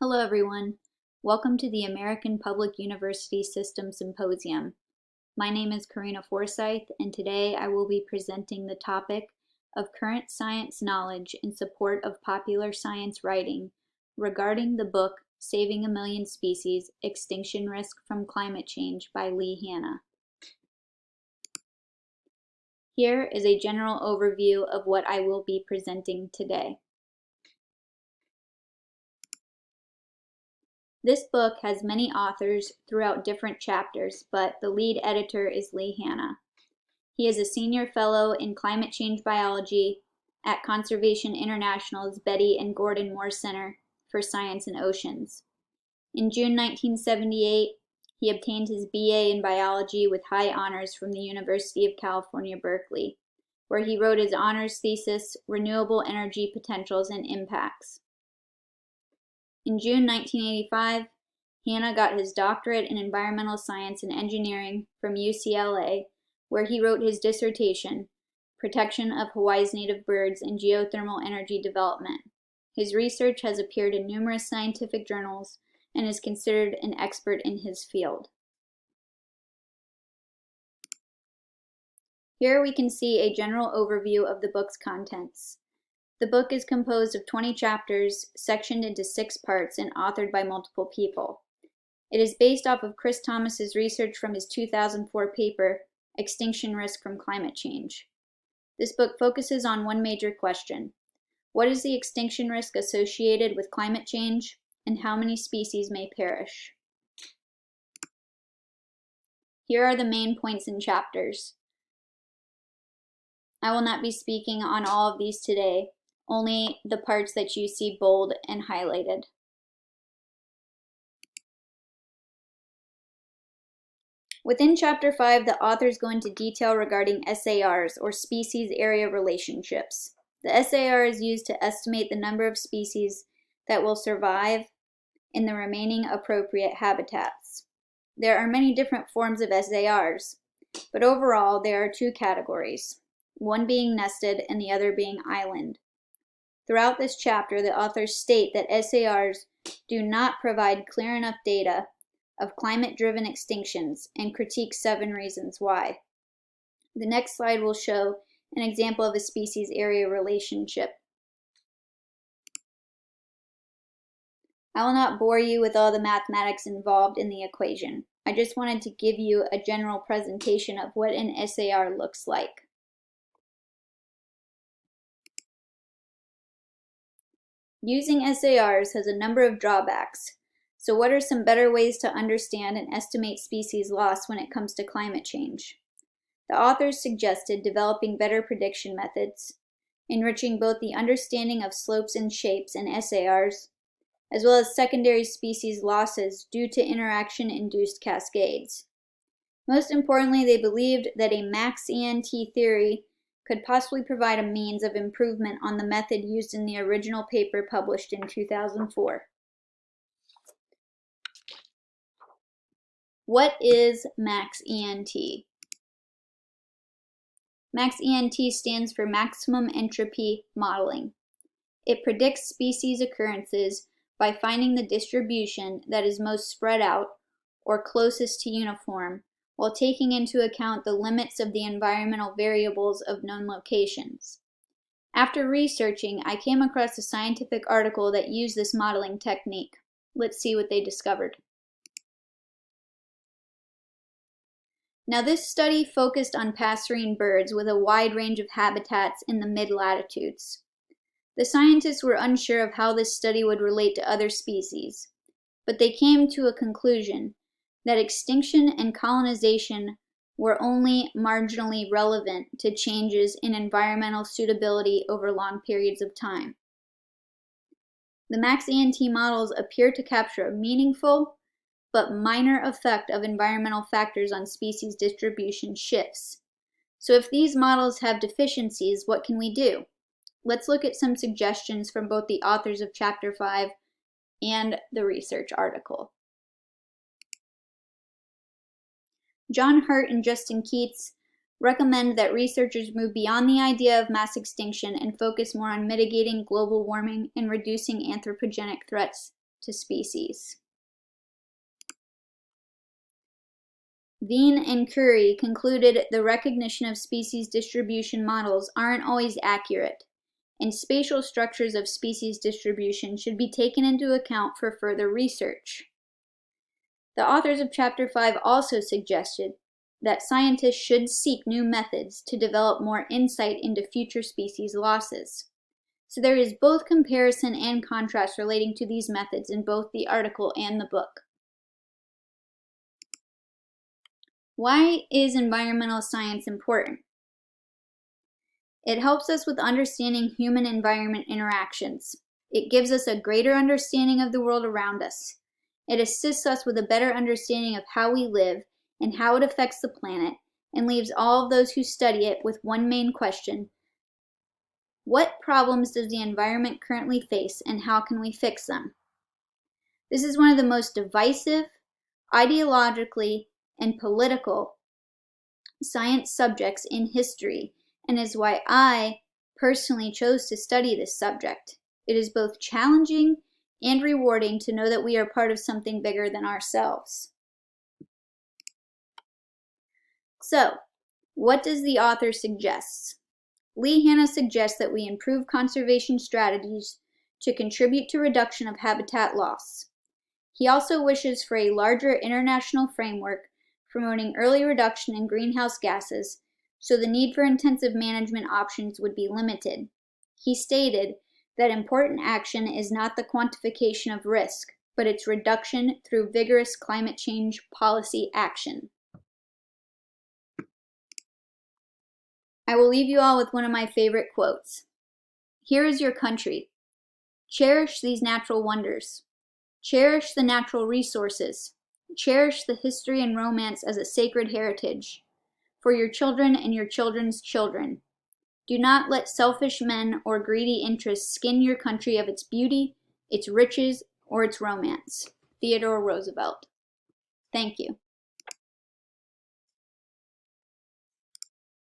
Hello everyone. Welcome to the American Public University System Symposium. My name is Karina Forsyth, and today I will be presenting the topic of current science knowledge in support of popular science writing regarding the book Saving a Million Species, Extinction Risk from Climate Change by Lee Hanna. Here is a general overview of what I will be presenting today. This book has many authors throughout different chapters, but the lead editor is Lee Hanna. He is a senior fellow in climate change biology at Conservation International's Betty and Gordon Moore Center for Science and Oceans. In June 1978, he obtained his BA in biology with high honors from the University of California, Berkeley, where he wrote his honors thesis, Renewable Energy Potentials and Impacts. In June 1985, Hanna got his doctorate in environmental science and engineering from UCLA, where he wrote his dissertation, Protection of Hawaii's Native Birds and Geothermal Energy Development. His research has appeared in numerous scientific journals and is considered an expert in his field. Here we can see a general overview of the book's contents. The book is composed of 20 chapters, sectioned into 6 parts and authored by multiple people. It is based off of Chris Thomas's research from his 2004 paper, Extinction Risk from Climate Change. This book focuses on one major question: what is the extinction risk associated with climate change, and how many species may perish? Here are the main points and chapters. I will not be speaking on all of these today, only the parts that you see bold and highlighted. Within Chapter 5, the authors go into detail regarding SARs, or species area relationships. The SAR is used to estimate the number of species that will survive in the remaining appropriate habitats. There are many different forms of SARs, but overall there are 2 categories, one being nested and the other being island. Throughout this chapter, the authors state that SARs do not provide clear enough data of climate-driven extinctions and critique 7 reasons why. The next slide will show an example of a species area relationship. I will not bore you with all the mathematics involved in the equation. I just wanted to give you a general presentation of what an SAR looks like. Using SARs has a number of drawbacks. So what are some better ways to understand and estimate species loss when it comes to climate change? The authors suggested developing better prediction methods, enriching both the understanding of slopes and shapes in SARs, as well as secondary species losses due to interaction-induced cascades. Most importantly, they believed that a max ENT theory could possibly provide a means of improvement on the method used in the original paper published in 2004. What is max ENT? Max ENT stands for Maximum Entropy Modeling. It predicts species occurrences by finding the distribution that is most spread out or closest to uniform, while taking into account the limits of the environmental variables of known locations. After researching, I came across a scientific article that used this modeling technique. Let's see what they discovered. Now, this study focused on passerine birds with a wide range of habitats in the mid-latitudes. The scientists were unsure of how this study would relate to other species, but they came to a conclusion that extinction and colonization were only marginally relevant to changes in environmental suitability over long periods of time. The max-ENT models appear to capture a meaningful but minor effect of environmental factors on species distribution shifts. So if these models have deficiencies, what can we do? Let's look at some suggestions from both the authors of Chapter 5 and the research article. John Hurt and Justin Keats recommend that researchers move beyond the idea of mass extinction and focus more on mitigating global warming and reducing anthropogenic threats to species. Veen and Curry concluded the recognition of species distribution models aren't always accurate, and spatial structures of species distribution should be taken into account for further research. The authors of Chapter 5 also suggested that scientists should seek new methods to develop more insight into future species losses. So there is both comparison and contrast relating to these methods in both the article and the book. Why is environmental science important? It helps us with understanding human-environment interactions. It gives us a greater understanding of the world around us. It assists us with a better understanding of how we live and how it affects the planet, and leaves all of those who study it with one main question: what problems does the environment currently face, and how can we fix them? This is one of the most divisive, ideologically, and political science subjects in history, and is why I personally chose to study this subject. It is both challenging and rewarding to know that we are part of something bigger than ourselves. So, what does the author suggest? Lee Hanna suggests that we improve conservation strategies to contribute to reduction of habitat loss. He also wishes for a larger international framework promoting early reduction in greenhouse gases, so the need for intensive management options would be limited. He stated that important action is not the quantification of risk, but its reduction through vigorous climate change policy action. I will leave you all with one of my favorite quotes. Here is your country. Cherish these natural wonders. Cherish the natural resources. Cherish the history and romance as a sacred heritage for your children and your children's children. Do not let selfish men or greedy interests skin your country of its beauty, its riches, or its romance. Theodore Roosevelt. Thank you.